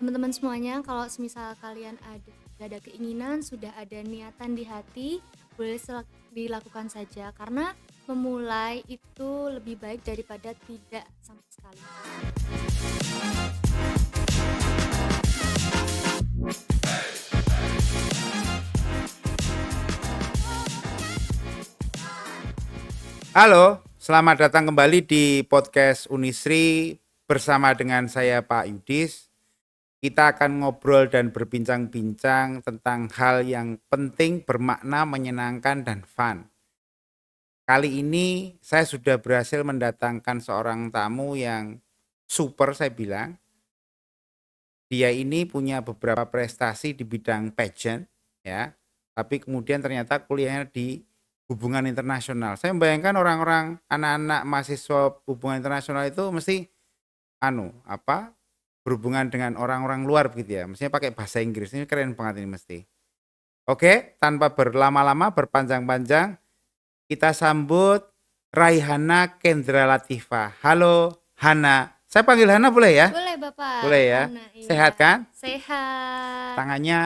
teman-teman semuanya, kalau semisal kalian ada keinginan, sudah ada niatan di hati, boleh dilakukan saja karena memulai itu lebih baik daripada tidak sama sekali. Halo, selamat datang kembali di podcast Unisri bersama dengan saya Pak Yudis. Kita akan ngobrol dan berbincang-bincang tentang hal yang penting, bermakna, menyenangkan, dan fun. Kali ini saya sudah berhasil mendatangkan seorang tamu yang super, saya bilang. Dia ini punya beberapa prestasi di bidang pageant, ya. Tapi kemudian ternyata kuliahnya di hubungan internasional. Saya membayangkan orang-orang anak-anak mahasiswa hubungan internasional itu mesti berhubungan dengan orang-orang luar begitu ya. Mestinya pakai bahasa Inggris. Ini keren banget ini mesti. Oke, tanpa berlama-lama, berpanjang-panjang, kita sambut Raihana Kendra Latifah. Halo Hana. Saya panggil Hana boleh ya? Boleh Bapak. Boleh ya. Hana, iya. Sehat kan? Sehat. Tangannya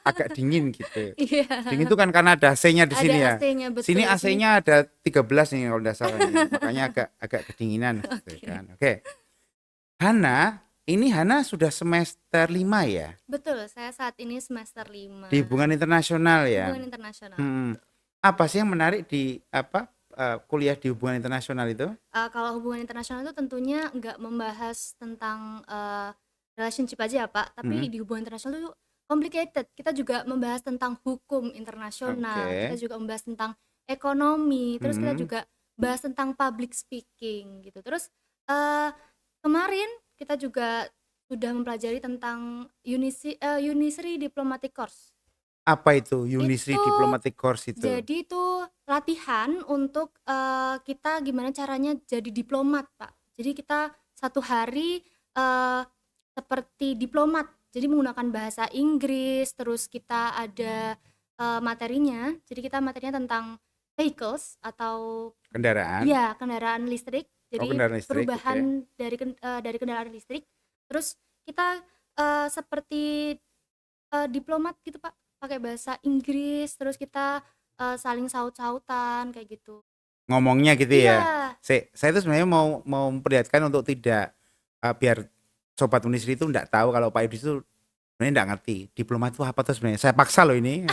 agak dingin gitu. Iya. Dingin itu kan karena ada AC-nya di Ada sini ya. AC-nya, betul. Sini AC-nya ada 13 nih kalau tidak salah nih. Makanya agak kedinginan gitu kan. Oke. Hana sudah semester 5 ya? Betul, saya saat ini semester 5. Di hubungan internasional ya. Hubungan internasional. Apa sih yang menarik di kuliah di hubungan internasional itu? Kalau hubungan internasional itu tentunya nggak membahas tentang relationship aja ya Pak, tapi di hubungan internasional itu complicated. Kita juga membahas tentang hukum internasional, kita juga membahas tentang ekonomi, terus kita juga bahas tentang public speaking gitu. Terus kemarin kita juga sudah mempelajari tentang Unisri Diplomatic Course. Apa itu Unisri Diplomatic Course itu? Jadi itu latihan untuk kita gimana caranya jadi diplomat, Pak. Jadi kita satu hari seperti diplomat, jadi menggunakan bahasa Inggris. Terus kita ada materinya, jadi kita materinya tentang vehicles atau kendaraan. Iya, kendaraan listrik. Jadi kendaraan listrik, perubahan dari kendaraan listrik. Terus kita seperti diplomat gitu Pak, pakai bahasa Inggris. Terus kita saling saut-sautan kayak gitu. Ngomongnya gitu Iya. ya. Saya itu sebenarnya mau memperlihatkan untuk tidak biar sobat Unisri itu enggak tahu kalau Pak Yudis itu sebenarnya enggak ngerti diplomat itu apa tuh sebenarnya. Saya paksa loh ini.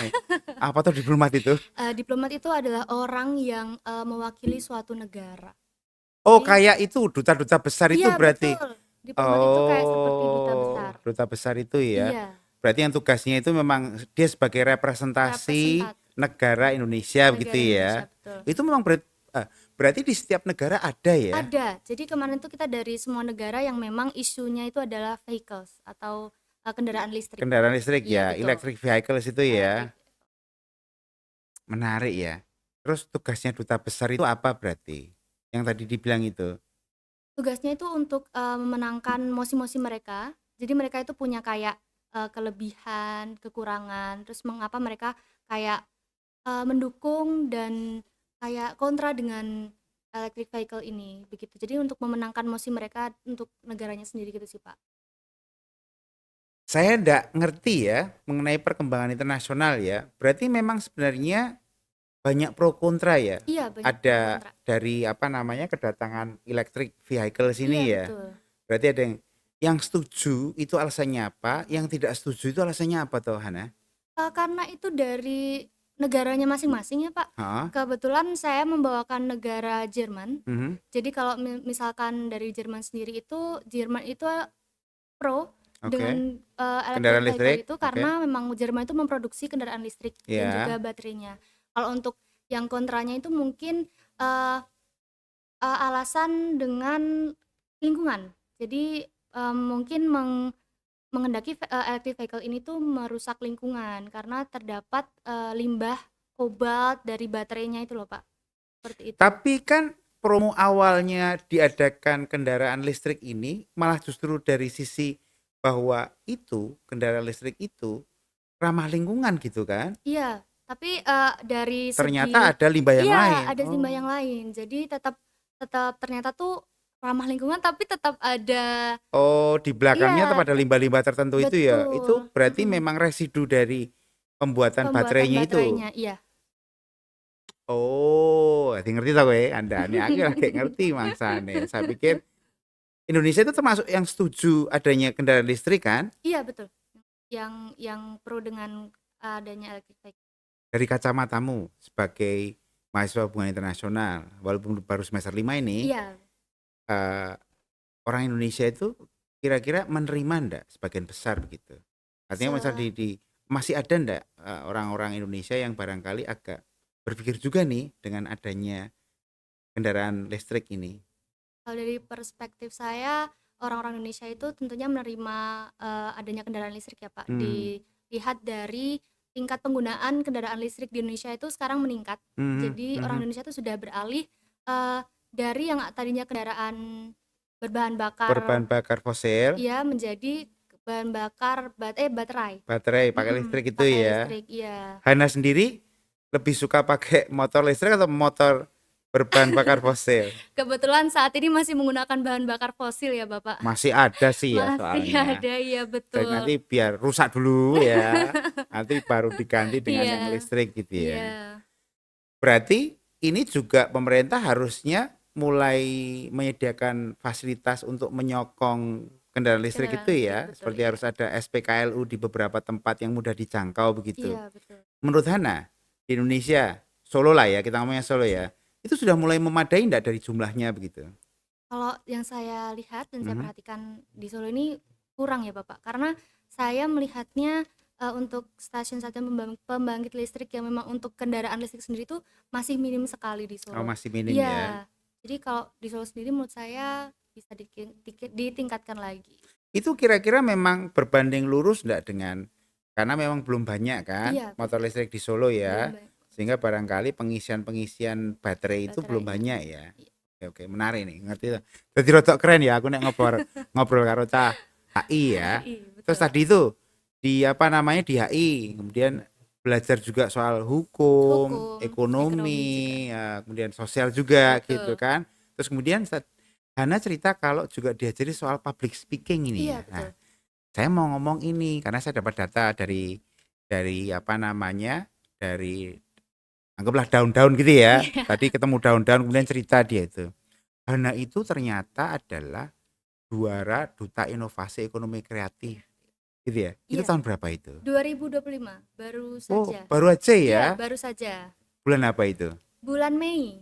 Apa tuh diplomat itu? Diplomat itu adalah orang yang mewakili suatu negara. Oh, kayak itu duta-duta besar itu berarti. Betul. Diplomat itu kayak seperti duta besar. Duta besar itu ya. Iya. Berarti yang tugasnya itu memang dia sebagai representasi negara Indonesia begitu ya. Betul. Itu memang berarti di setiap negara ada ya? Ada. Jadi kemarin itu kita dari semua negara yang memang isunya itu adalah vehicles atau kendaraan listrik. Kendaraan listrik ya, betul. electric vehicles itu ya. Menarik ya. Terus tugasnya duta besar itu apa berarti? Yang tadi dibilang itu. Tugasnya itu untuk memenangkan mosi-mosi mereka. Jadi mereka itu punya kayak kelebihan, kekurangan. Terus mengapa mereka kayak mendukung dan kayak kontra dengan electric vehicle ini begitu. Jadi untuk memenangkan mosi mereka untuk negaranya sendiri gitu sih Pak. Saya enggak ngerti ya mengenai perkembangan internasional ya. Berarti memang sebenarnya banyak pro kontra ya. Iya, banyak ada pro kontra. Dari kedatangan electric vehicle sini Iya, ya. Betul. Berarti ada yang setuju itu alasannya apa, yang tidak setuju itu alasannya apa toh Hana? Karena itu dari negaranya masing-masing ya Pak. Kebetulan saya membawakan negara Jerman. Jadi kalau misalkan dari Jerman sendiri itu, Jerman itu pro dengan kendaraan listrik itu karena karena memang Jerman itu memproduksi kendaraan listrik dan juga baterainya. Kalau untuk yang kontranya itu mungkin alasan dengan lingkungan. Jadi mungkin menghendaki electric vehicle ini tuh merusak lingkungan karena terdapat limbah kobalt dari baterainya itu loh Pak. Seperti itu. Tapi kan promo awalnya diadakan kendaraan listrik ini malah justru dari sisi bahwa itu kendaraan listrik itu ramah lingkungan gitu kan? Iya, tapi dari ternyata ada limbah yang lain. Ada limbah yang lain. Jadi tetap ternyata tuh ramah lingkungan tapi tetap ada. Oh, di belakangnya tetap Iya, ada limbah-limbah tertentu itu ya? Itu betul, berarti memang residu dari pembuatan pembuatan baterainya itu? baterainya, iya. Oh, ngerti tau gue, Anda ini aku lagi ngerti mangsane. Saya pikir Indonesia itu termasuk yang setuju adanya kendaraan listrik kan? Iya, betul. Yang pro dengan adanya electric vehicle. Dari kacamatamu sebagai mahasiswa hubungan internasional, walaupun baru semester 5 ini, Iya, eh, orang Indonesia itu kira-kira menerima ndak sebagian besar begitu? Artinya misal se masih ada ndak orang-orang Indonesia yang barangkali agak berpikir juga nih dengan adanya kendaraan listrik ini? kalau dari perspektif saya, orang-orang Indonesia itu tentunya menerima, adanya kendaraan listrik ya, Pak. Hmm. Dilihat dari tingkat penggunaan kendaraan listrik di Indonesia itu sekarang meningkat. Mhm, Jadi orang mhm. Indonesia itu sudah beralih, dari yang tadinya kendaraan berbahan bakar Berbahan bakar fosil, ya menjadi bahan bakar baterai. baterai pakai listrik itu Pakai ya. listrik, iya. Hana sendiri lebih suka pakai motor listrik atau motor berbahan bakar fosil? Kebetulan saat ini masih menggunakan bahan bakar fosil ya, Bapak. Masih ada sih ya Masih soalnya. ada, iya Dan betul. nanti biar rusak dulu ya, nanti baru diganti dengan Iya, yang listrik gitu iya. ya. Berarti ini juga pemerintah harusnya mulai menyediakan fasilitas untuk menyokong kendaraan listrik Kendaraan itu listrik, ya, betul, seperti iya. harus ada SPKLU di beberapa tempat yang mudah dijangkau begitu. Iya, betul. Menurut Hana, di Indonesia, Solo lah ya, kita ngomongnya Solo ya, itu sudah mulai memadai enggak dari jumlahnya begitu? Kalau yang saya lihat dan saya Mhm. perhatikan di Solo ini kurang ya, Bapak. Karena saya melihatnya, untuk stasiun-stasiun pembangkit listrik yang memang untuk kendaraan listrik sendiri itu masih minim sekali di Oh, Solo. masih minim ya. Iya. Jadi kalau di Solo sendiri menurut saya bisa ditingkatkan lagi. Itu kira-kira memang berbanding lurus enggak dengan, karena memang belum banyak kan Iya, motor betul. listrik di Solo Belum ya, banyak sehingga barangkali pengisian-pengisian baterai itu belum baterainya. banyak ya. Iya. Oke, oke, menarik nih, ngerti tuh. Jadi rotok keren ya aku nek ngobrol ngobrol karo cah HI ya. Iya, Terus betul. tadi itu di apa namanya di HI, kemudian belajar juga soal hukum, Hukum, ekonomi juga. ekonomi, ya, kemudian sosial juga gitu Betul. kan. Terus kemudian Hana cerita kalau juga diajari soal public speaking ini Iya, ya. Nah, betul. saya mau ngomong ini karena saya dapat data dari apa namanya, dari anggaplah daun-daun gitu ya. Iya. Tadi ketemu daun-daun kemudian cerita dia itu. Hana itu ternyata adalah juara Duta Inovasi Ekonomi Kreatif gitu ya. Itu Iya, tahun berapa itu? 2025 baru Oh, saja. baru aja Iya, ya. baru saja. Bulan apa itu? Bulan Mei.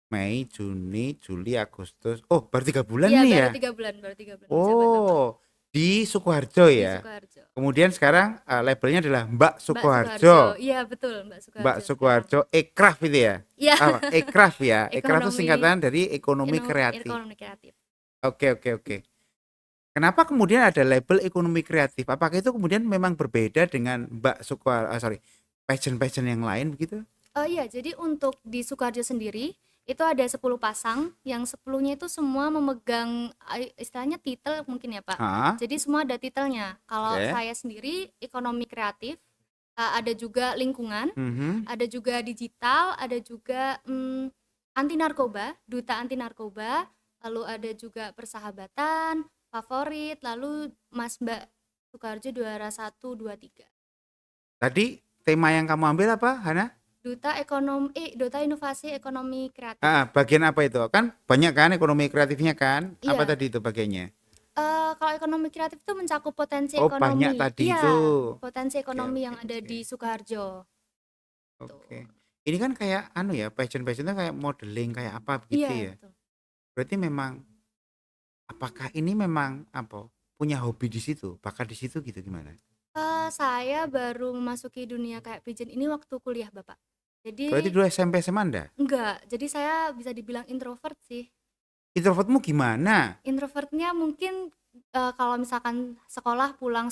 Mei, Juni, Juli, Agustus. Oh, baru 3 bulan Iya, nih baru ya. 3 bulan, baru 3 bulan menjabat, Bapak. Oh, di Sukoharjo Di ya. Sukoharjo. Kemudian sekarang labelnya adalah Mbak Mbak Sukoharjo. Sukoharjo. Iya, betul, Mbak Mbak Sukoharjo sekarang. Sukoharjo Ekraf itu ya. Iya, Apa? Ekraf ya. Ekraf itu ekonomi singkatan dari ekonomi kreatif. ekonomi kreatif. Oke, oke, oke. Kenapa kemudian ada label ekonomi kreatif? Apakah itu kemudian memang berbeda dengan Mbak sorry, pageant-pageant yang lain begitu? Oh iya, jadi untuk di Sukoharjo sendiri itu ada 10 pasang, yang 10-nya itu semua memegang istilahnya titel mungkin ya, Pak. Ah, Jadi semua ada titelnya. Kalau oke. saya sendiri ekonomi kreatif, ada juga lingkungan, Mhm. ada juga digital, ada juga anti narkoba, duta anti narkoba, lalu ada juga persahabatan, favorit, lalu Mas Mbak Sukoharjo juara 1, 2, 3. Tadi tema yang kamu ambil apa, Hana? Duta Inovasi Ekonomi Kreatif. Ah, bagian apa itu? Kan banyak kan ekonomi kreatifnya kan? Apa Iya, tadi itu bagiannya? kalau ekonomi kreatif itu mencakup potensi Oh, banyak ekonomi. tadi itu. Iya, potensi Oke, ekonomi oke, yang ada oke. di Sukoharjo. Oke. Tuh. Ini kan kayak anu ya, passion-passionnya kayak modeling kayak apa begitu Iya, ya. betul. Berarti memang apakah ini memang apa? Punya hobi di situ, bakat di situ gitu gimana? Saya baru memasuki dunia kayak pigeon ini waktu kuliah, Bapak. Berarti Jadi dulu SMP SMA Anda? enggak, jadi saya bisa dibilang introvert sih. Introvertmu gimana? Introvertnya mungkin, kalau misalkan sekolah pulang,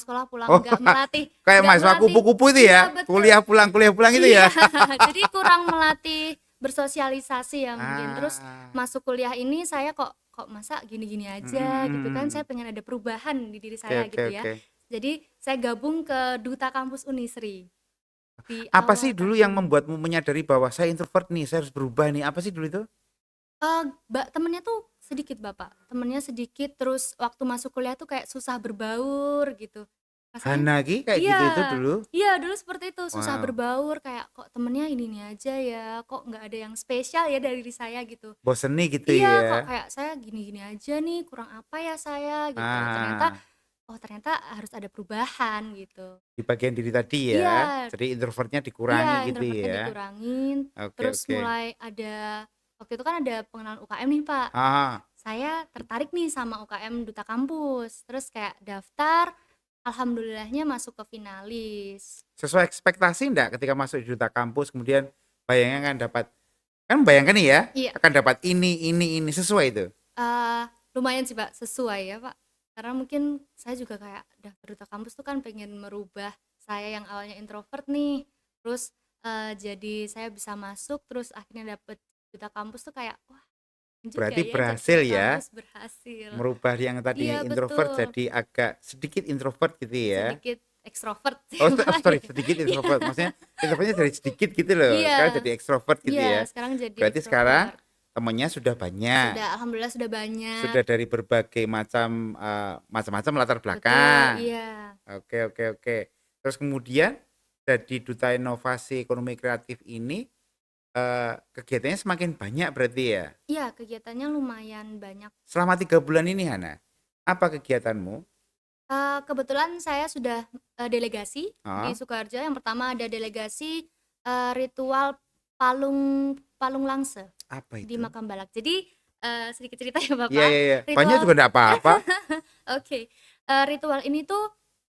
Oh, kayak nggak mahasiswa melatih. kupu-kupu itu Iya, ya? betul. Kuliah pulang itu Iya, ya? jadi kurang melatih bersosialisasi ya mungkin. Terus Ah, masuk kuliah ini saya kok kok masa gini-gini aja gitu kan, saya mhm. pengen ada perubahan di diri Oke, saya oke, gitu ya. oke. Jadi saya gabung ke Duta Kampus Unisri di Apa sih awal dulu yang tahun. membuatmu menyadari bahwa saya introvert nih, saya harus berubah nih? Apa sih dulu itu? Temennya tuh sedikit Bapak, temennya sedikit, terus waktu masuk kuliah tuh kayak susah berbaur gitu. Rasanya Hana ki kayak iya, gitu itu dulu? iya dulu seperti itu, susah Wow, berbaur, kayak kok temennya ini-ini aja ya, kok nggak ada yang spesial ya dari saya gitu. bosen nih gitu Iya, kok ya? kayak saya gini-gini aja nih, kurang apa ya saya gitu. Ternyata, Ah, oh ternyata harus ada perubahan gitu. di bagian diri tadi ya, Iya, jadi introvertnya iya dikurangi gitu introvertnya ya? dikurangin, Oke terus oke. mulai ada, waktu itu kan ada pengenalan UKM nih Pak. Ah, Saya tertarik nih sama UKM Duta Kampus, terus kayak daftar, alhamdulillahnya masuk ke finalis. sesuai ekspektasi enggak ketika masuk di duta kampus kemudian bayangnya kan bayangkan nih ya, Iya, akan dapat ini, sesuai itu? eee, lumayan sih Pak, sesuai ya Pak. Karena mungkin saya juga kayak daftar Duta Kampus tuh kan pengen merubah saya yang awalnya introvert nih, terus, jadi saya bisa masuk, terus akhirnya dapet Duta Kampus tuh kayak, "Wah juga Berarti ya jadi berhasil Duta ya, Kampus berhasil." merubah yang tadinya Iya introvert betul, jadi agak sedikit introvert gitu ya? sedikit ekstrovert sih Oh, Pak, sorry, iya. sedikit Iya, introvert, maksudnya introvertnya dari sedikit gitu loh, sekarang iya jadi ekstrovert gitu iya, ya? sekarang jadi Berarti sekarang ekstrovert. temennya sudah banyak, Sudah, alhamdulillah sudah banyak. sudah dari berbagai macam, macam-macam latar Betul, belakang. iya. Oke. Terus kemudian jadi duta inovasi ekonomi kreatif ini, kegiatannya semakin banyak berarti ya? Iya, kegiatannya lumayan banyak. Selama 3 bulan ini Hana, apa kegiatanmu? Kebetulan saya sudah, delegasi di Oh, Sukoharjo. Yang pertama ada delegasi, ritual Palung Palung Langse apa di itu? Makam Balak. Jadi, sedikit cerita ya Bapak, Iya, banyak ritual juga enggak apa-apa. oke, ritual ini tuh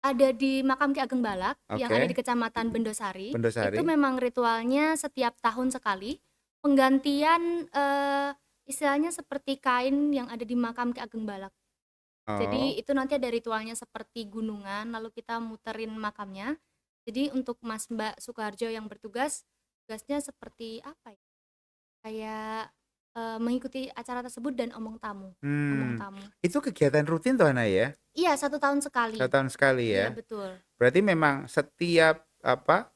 ada di Makam Ki Ageng Balak yang ada di Oke, Kecamatan Bendosari. Itu Bendosari. memang ritualnya setiap tahun sekali, penggantian, istilahnya seperti kain yang ada di Makam Ki Ageng Balak. Oh, Jadi itu nanti ada ritualnya seperti gunungan, lalu kita muterin makamnya. Jadi untuk Mas Mbak Sukoharjo yang bertugas, tugasnya seperti apa ya, kayak, mengikuti acara tersebut dan omong hmm, tamu. itu kegiatan rutin tuh Hana ya? Iya 1 tahun sekali. 1 tahun sekali Iya ya? betul, Berarti memang setiap apa,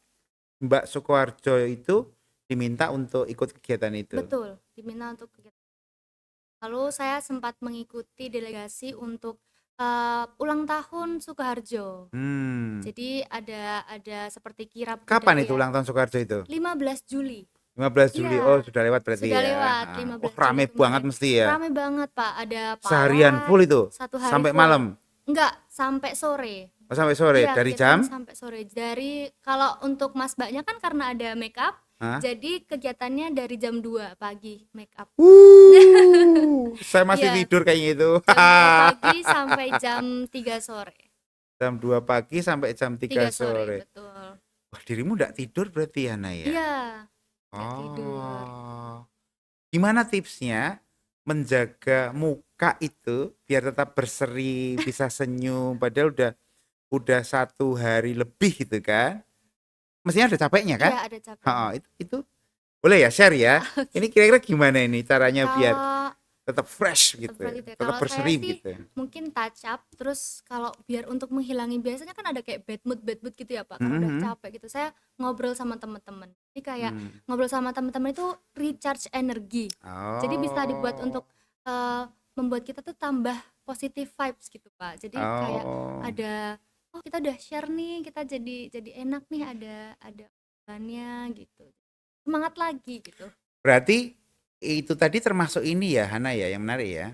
Mbak Sukoharjo itu diminta untuk ikut kegiatan itu? betul, diminta untuk kegiatan. Lalu saya sempat mengikuti delegasi untuk, ulang tahun Sukoharjo. Hmm, Jadi ada seperti kirab kapan itu budaya, ulang tahun Soekarjo itu? 15 Juli. 15 Juli. Oh, Iya, sudah lewat berarti sudah ya. lewat Heeh. Wah, 15 Juli rame banget kemarin. mesti ya. Rame banget, Pak, ada Seharian pawai, full itu 1 hari sampai full. malam. Enggak, sampai sore. Oh, sampai sore Iya, dari kegiatannya jam? sampai sore. Dari kalau untuk Mas Mbaknya kan karena ada make up, Hah? jadi kegiatannya dari jam 2 pagi make up. Saya masih Iya, tidur kayaknya itu. jam 2 pagi sampai jam 3 sore. Jam 2 pagi sampai jam 3 3 sore, sore. betul. Wah, dirimu enggak tidur berarti Hana ya? Iya, nggak tidur. Oh. Gimana tipsnya menjaga muka itu biar tetap berseri, bisa senyum, padahal udah 1 hari lebih gitu kan? Mestinya ada capeknya kan? Iya, ada Heeh, capeknya. itu boleh ya share ya? Ini kira-kira gimana ini caranya biar Kalau tetap fresh gitu, seperti itu ya. tetap Kalau saya berseri sih gitu? mungkin touch up, terus kalau biar untuk menghilangin biasanya kan ada kayak bad mood gitu ya Pak, karena udah Mhm, capek gitu. Saya ngobrol sama teman-teman. Jadi kayak hmm. ngobrol sama teman-teman itu recharge energi. Jadi bisa dibuat Oh, untuk membuat kita tuh tambah positive vibes gitu Pak. Jadi kayak oh. ada, oh kita udah share nih, kita jadi enak nih ada obrolannya gitu. Semangat lagi gitu. Berarti itu tadi termasuk ini ya Hana ya yang menarik ya?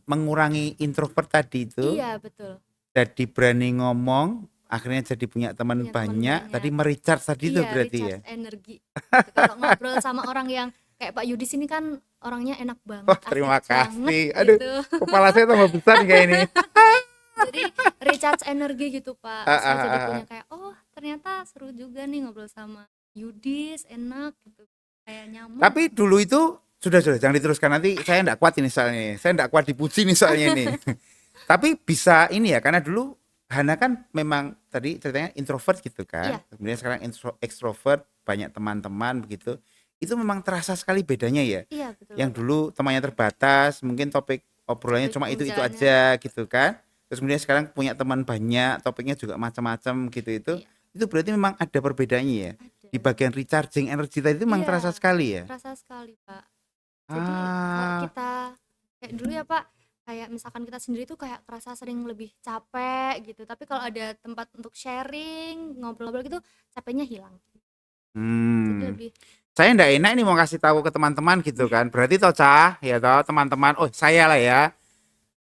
Mengurangi introvert tadi itu, Iya betul. jadi berani ngomong, akhirnya jadi punya teman Punya teman banyak, tadi banyak. me-recharge tadi itu Iya, berarti ya? recharge energi, gitu. Kalau ngobrol sama orang yang kayak Pak Yudis ini kan orangnya enak Wah, banget, asik terima banget kasih. Aduh, gitu. kepala saya tambah besar kayak ini. Jadi recharge energi gitu, Pak. Ah, Saya ah, jadi ah, punya ah. kayak, "Oh, ternyata seru juga nih ngobrol sama Yudis, enak," gitu. Kayak nyambung. Tapi dulu itu sudah jangan diteruskan nanti saya enggak kuat ini soalnya ini. Saya enggak kuat dipuji nih soalnya ini. Tapi bisa ini ya karena dulu Hana kan memang tadi ceritanya introvert gitu kan. Iya, Kemudian sekarang extrovert, banyak teman-teman begitu. Itu memang terasa sekali bedanya ya. iya betul, Yang Bapak. dulu temannya terbatas, mungkin topik obrolannya Topik cuma itu pembicaraannya aja gitu kan. Terus kemudian sekarang punya teman banyak, topiknya juga macam-macam gitu itu. iya, Itu berarti memang ada perbedaannya ya. Di ada. bagian recharging energi tadi itu memang terasa Iya, sekali ya. terasa sekali, Pak. Jadi kalau Ah, kita kayak dulu ya Pak, kayak misalkan kita sendiri tuh kayak kerasa sering lebih capek gitu, tapi kalau ada tempat untuk sharing, ngobrol-ngobrol gitu, capeknya hilang. Jadi hmm. lebih Saya ndak enak ini mau kasih tahu ke teman-teman gitu kan. Berarti toh Cah, ya toh teman-teman. Oh, saya lah ya.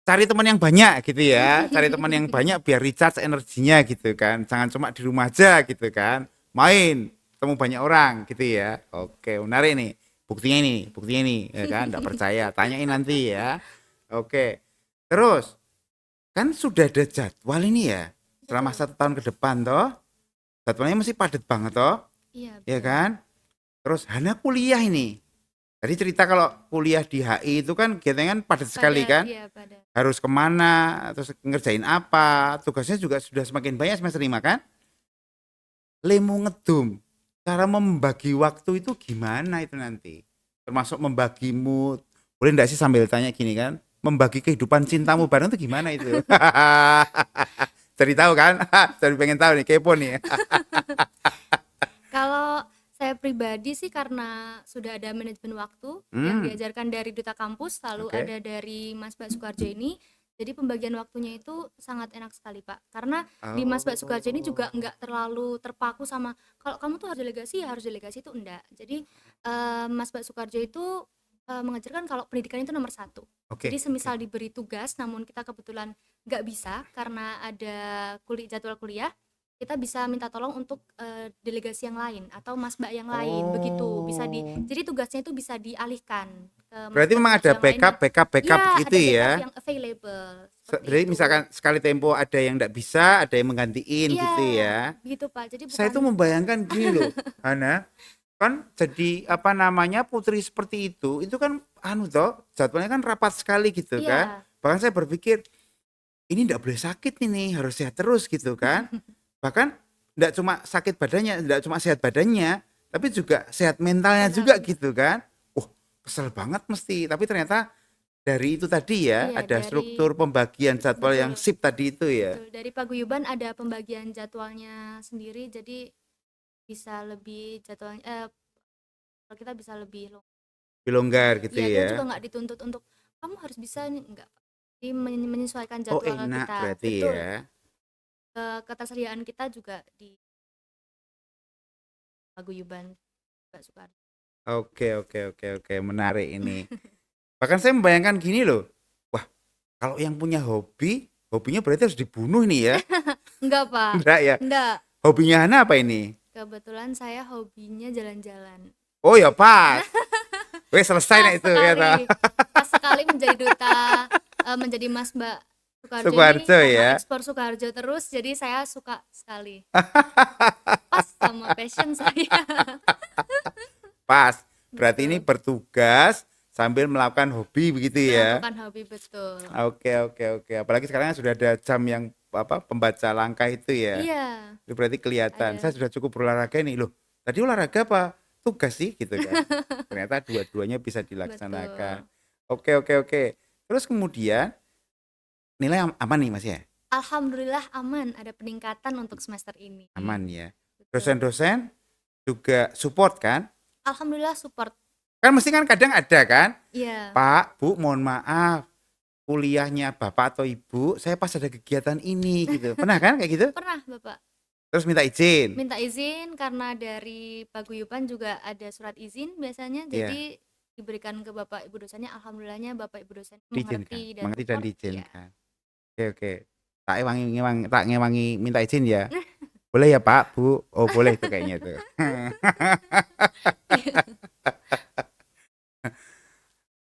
Cari teman yang banyak gitu ya. Cari teman yang banyak biar recharge energinya gitu kan. Jangan cuma di rumah aja gitu kan. Main, ketemu banyak orang gitu ya. Oke, menarik nih. Buktinya ini, ya kan? Nggak percaya, tanyain nanti ya. Oke. Terus, kan sudah ada jadwal ini ya. Selama betul. 1 tahun ke depan toh. Jadwalnya masih padat banget toh. Iya, Ya betul. kan? Terus Hana kuliah ini. Tadi cerita kalau kuliah di HI itu kan kegiatannya kan padat sekali Pada kan. iya, pada Harus kemana, terus ngerjain apa. Tugasnya juga sudah semakin banyak semester 5 kan. Lemu ngedum. Cara membagi waktu itu gimana itu nanti? Termasuk membagi mood. Boleh enggak sih sambil tanya gini kan? Membagi kehidupan cintamu bareng itu gimana itu? Jadi tahu kan? Jadi pengen tahu nih, kepo nih. Kalau saya pribadi sih karena sudah ada manajemen waktu yang Hmm, diajarkan dari Duta Kampus, lalu oke. ada dari Mas Mbak Sukarjo ini, jadi pembagian waktunya itu sangat enak sekali Pak. Karena di Mas Mbak Sukarjo ini juga Oh, nggak terlalu terpaku sama kalau kamu tuh harus delegasi itu enggak. Jadi Mas Mbak Sukarjo itu mengajarkan kalau pendidikan itu nomor satu. Jadi oke, oke. semisal diberi tugas, namun kita kebetulan nggak bisa karena ada jadwal kuliah, kita bisa minta tolong untuk delegasi yang lain atau mas mbak yang lain begitu bisa Oh, jadi tugasnya itu bisa dialihkan ke mas berarti mbak memang sukarjo ada yang lain dan backup ya gitu ada backup ya. yang available seperti Berarti misalkan itu. sekali tempo ada yang enggak bisa, ada yang menggantiin Iya gitu ya. begitu pak, jadi Saya bukan tuh membayangkan gini loh, Hana, kan jadi apa namanya putri seperti itu kan anu toh jadwalnya kan rapat sekali gitu kan. iya Bahkan saya berpikir ini enggak boleh sakit ini, harus sehat terus gitu kan. Bahkan enggak cuma sakit badannya, enggak cuma sehat badannya, tapi juga sehat mentalnya mental juga juga gitu kan. Oh, kesel banget mesti. Tapi ternyata dari itu tadi ya, iya ada dari struktur pembagian jadwal yang betul sip tadi itu ya. betul dari paguyuban ada pembagian jadwalnya sendiri jadi bisa lebih jadwalnya kita bisa lebih Lebih longgar gitu iya kita juga ya. nggak dituntut untuk kamu harus bisa nih enggak, jadi menyesuaikan Oh, jadwal enak kita berarti betul. ya. Ketersediaan kita juga di paguyuban Mbak Sukardi. Oke, menarik ini. Bahkan saya membayangkan gini loh. Wah, kalau yang punya hobi, hobinya berarti harus dibunuh ini ya. Enggak, Pak. Enggak ya. Enggak. Hobinya Hana apa ini? Kebetulan saya hobinya jalan-jalan. Oh ya pas. Wes selesai Pas nih itu ya toh. sekali. Pas sekali menjadi duta menjadi Mas Mbak Sukarjo ini Sukoharjo karena ya. ekspor Sukarjo terus jadi saya suka sekali. Pas sama passion saya. Pas. Berarti ini Betul. bertugas sambil melakukan hobi begitu ya. Melakukan hobi betul. Oke. Apalagi sekarang sudah ada jam yang apa pembaca langkah itu ya. Iya, Itu berarti kelihatan. Saya ada. sudah cukup berolahraga nih loh. Tadi olahraga apa? Tugas sih gitu kan. Ternyata dua-duanya bisa dilaksanakan. Betul. Oke. Terus kemudian nilai aman nih Mas ya? Alhamdulillah aman, ada peningkatan untuk semester ini. Aman ya. Betul. Dosen-dosen juga support kan? Alhamdulillah support. Kan mesti kan kadang ada kan? Iya, Pak, Bu, mohon maaf. Kuliahnya Bapak atau Ibu, saya pas ada kegiatan ini gitu. Pernah kan kayak gitu? pernah Bapak. Terus minta izin. Minta izin karena dari paguyuban juga ada surat izin biasanya, Iya, jadi diberikan ke Bapak Ibu dosennya. Alhamdulillahnya Bapak Ibu dosen diizinkan. mengerti dan Mengerti dan support. Iya. diizinkan. Oke. Tak ngewangi minta izin ya. Boleh ya Pak, Bu? Oh boleh itu kayaknya tuh.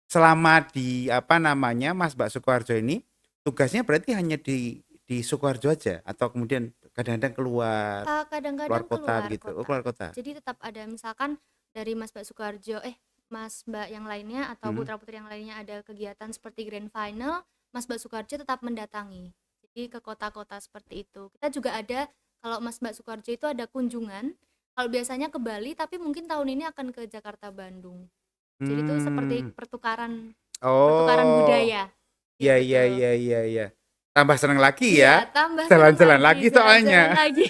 Selama di apa namanya Mas Mbak Sukoharjo ini, tugasnya berarti hanya di Sukoharjo aja atau kemudian kadang-kadang keluar Kadang-kadang kota keluar begitu? Oh kota. keluar kota. Jadi tetap ada misalkan dari Mas Mbak Sukarjo, Mas Mbak yang lainnya atau Hmm. putra-putri yang lainnya ada kegiatan seperti grand final, Mas Mbak Sukarjo tetap mendatangi. Jadi ke kota-kota seperti itu. Kita juga ada kalau Mas Mbak Sukarjo itu ada kunjungan. Kalau biasanya ke Bali, tapi mungkin tahun ini akan ke Jakarta Bandung. Jadi itu seperti Hmm. pertukaran pertukaran Oh, budaya. iya Gitu iya betul. iya iya iya. Tambah seneng lagi Iya, ya. tambah senang Jalan-jalan lagi, lagi jalan-jalan soalnya. lagi.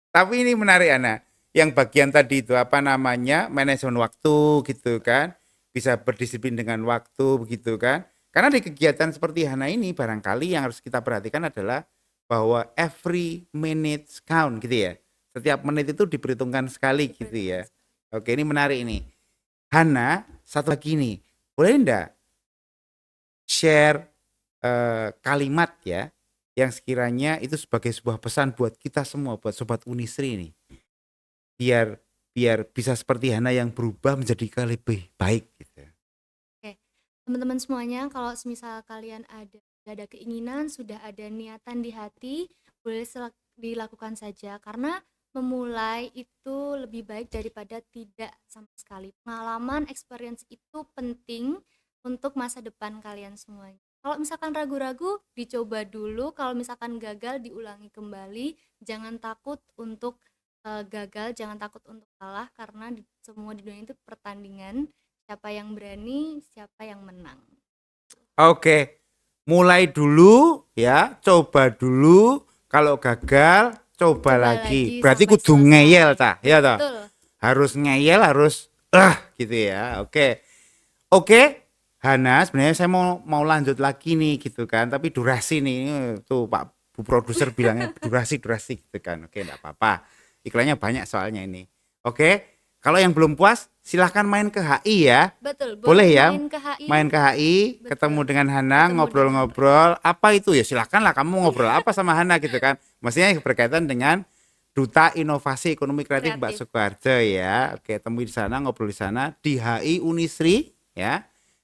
Tapi ini menarik Ana. yang bagian tadi itu apa namanya manajemen waktu gitu kan, bisa berdisiplin dengan waktu begitu kan. Karena di kegiatan seperti Hana ini barangkali yang harus kita perhatikan adalah bahwa every minute count gitu ya. Setiap menit itu diperhitungkan sekali gitu ya. Oke, ini menarik ini. Hana, satu lagi nih, boleh enggak share kalimat ya yang sekiranya itu sebagai sebuah pesan buat kita semua, buat Sobat Unisri nih. Biar bisa seperti Hana yang berubah menjadi lebih baik gitu. Oke, teman-teman semuanya, kalau semisal kalian ada keinginan, sudah ada niatan di hati, boleh dilakukan saja karena memulai itu lebih baik daripada tidak sama sekali. Pengalaman, experience itu penting untuk masa depan kalian semuanya. Kalau misalkan ragu-ragu, dicoba dulu. Kalau misalkan gagal, diulangi kembali. Jangan takut untuk gagal, jangan takut untuk kalah karena semua di dunia itu pertandingan. Siapa yang berani, siapa yang menang. Oke, mulai dulu ya, coba dulu. Kalau gagal, coba lagi. Berarti kudu ngeyel ta, ya toh? Harus ngeyel, harus gitu ya. Oke. Hana, sebenarnya saya mau lanjut lagi nih gitu kan, tapi durasi nih tuh Pak Bu produser bilangnya durasi gitu kan. Oke, enggak apa-apa. Iklannya banyak soalnya ini. Oke, kalau yang belum puas silahkan main ke HI ya. Betul, boleh ya main ke HI. Betul. Ketemu dengan Hana, ngobrol-ngobrol. Apa itu ya, silahkanlah kamu ngobrol apa sama Hana gitu kan. Maksudnya berkaitan dengan Duta Inovasi Ekonomi Kreatif Mbak Sukoharjo ya. Oke, temui di sana, ngobrol di sana di HI Unisri ya.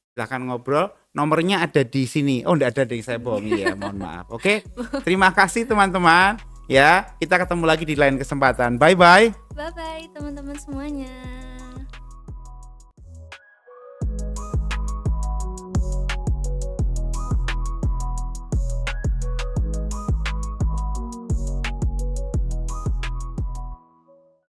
Silahkan ngobrol. Nomornya ada di sini. Oh, enggak ada, yang saya bohongi ya, mohon maaf. Oke, terima kasih teman-teman. Ya, kita ketemu lagi di lain kesempatan. Bye-bye. Bye-bye teman-teman semuanya.